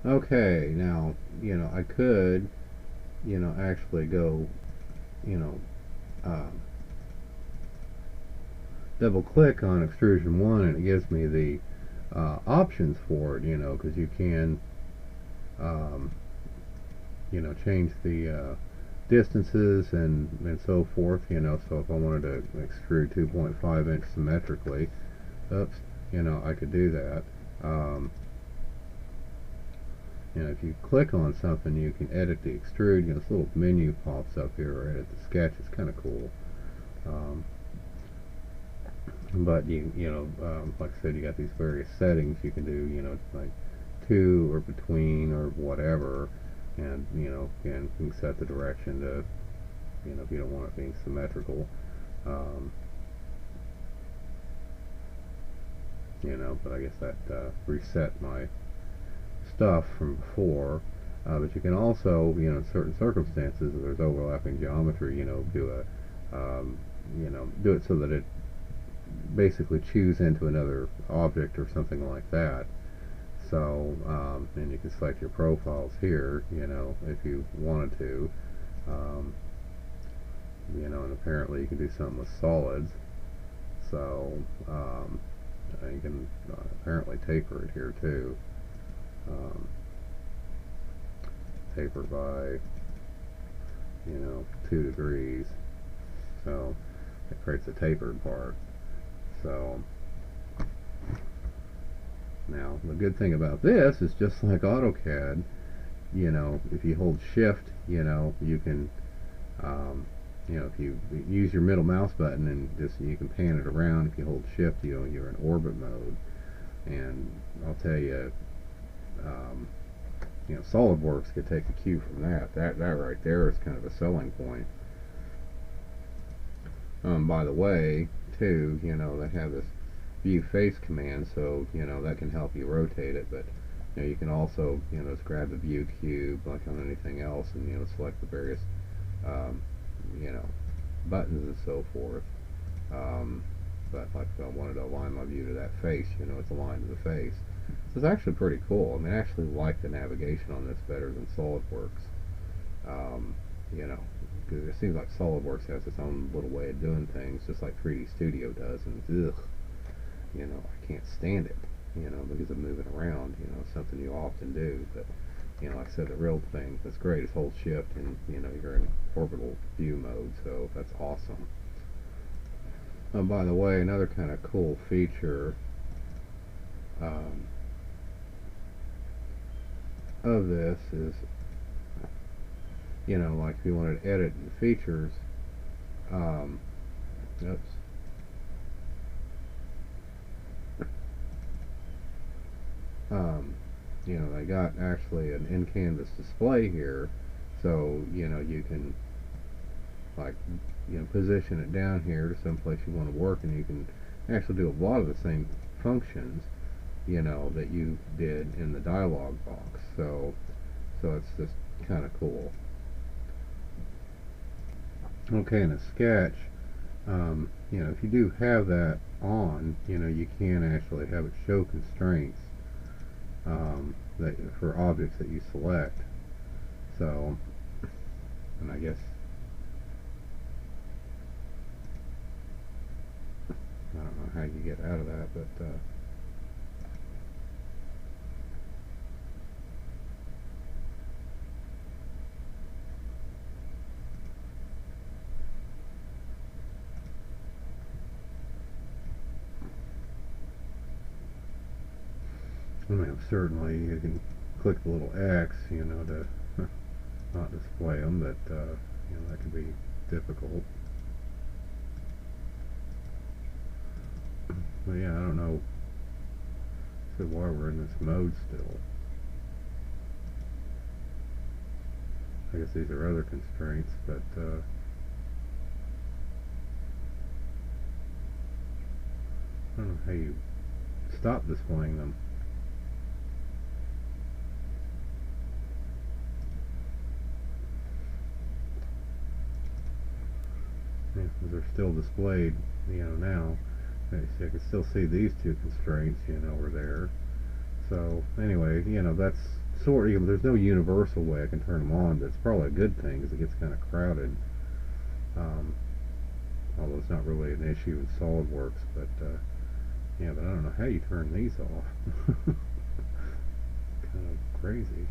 Okay, now, I could, actually go, you know, uh, double click on Extrusion 1 and it gives me the options for it, because you can, um, change the distances and so forth, so if I wanted to extrude 2.5 inch symmetrically, oops, I could do that. Um, if you click on something, you can edit the extrude. This little menu pops up here, or edit the sketch. It's kind of cool. Um, but like I said, you got these various settings you can do. Like to or between or whatever, and again, you can set the direction to, if you don't want it being symmetrical. Um, but I guess that reset my stuff from before. But you can also, in certain circumstances, if there's overlapping geometry, do it so that it basically chews into another object or something like that. So, and you can select your profiles here, if you wanted to. Um, and apparently you can do something with solids. So, you can apparently taper it here too. Taper by 2 degrees, so it creates a tapered part. So now the good thing about this is, just like AutoCAD, if you hold shift, you can if you use your middle mouse button and just you can pan it around. If you hold shift, you're in orbit mode. And I'll tell you, SolidWorks could take a cue from that. That right there is kind of a selling point. By the way, too, they have this view face command, so that can help you rotate it. But you can also just grab the view cube like on anything else, and select the various um, buttons and so forth. But like if I wanted to align my view to that face, it's aligned to the face. So it's actually pretty cool. I mean, I actually like the navigation on this better than SolidWorks. Um, because it seems like SolidWorks has its own little way of doing things, just like 3D Studio does, and ugh, I can't stand it, because of moving around, something you often do. But like I said, the real thing that's great is hold shift, and you're in orbital view mode, so that's awesome. By the way, another kind of cool feature of this is, like if you wanted to edit the features, oops, they got actually an in-canvas display here, so you can like position it down here to some place you want to work, and you can actually do a lot of the same functions that you did in the dialog box. So it's just kind of cool. Okay, in a sketch, if you do have that on, you can actually have it show constraints for objects that you select. So, and I guess I don't know how you get out of that, but I mean, certainly you can click the little X, to not display them, but that can be difficult. But yeah, I don't know why we're in this mode still. I guess these are other constraints, but I don't know how you stop displaying them. Yeah, they're still displayed, now. So I can still see these two constraints, were there. So anyway, that's sort of, there's no universal way I can turn them on, but it's probably a good thing because it gets kind of crowded. Um, Although it's not really an issue in SolidWorks, but yeah, but I don't know how you turn these off. Kind of crazy.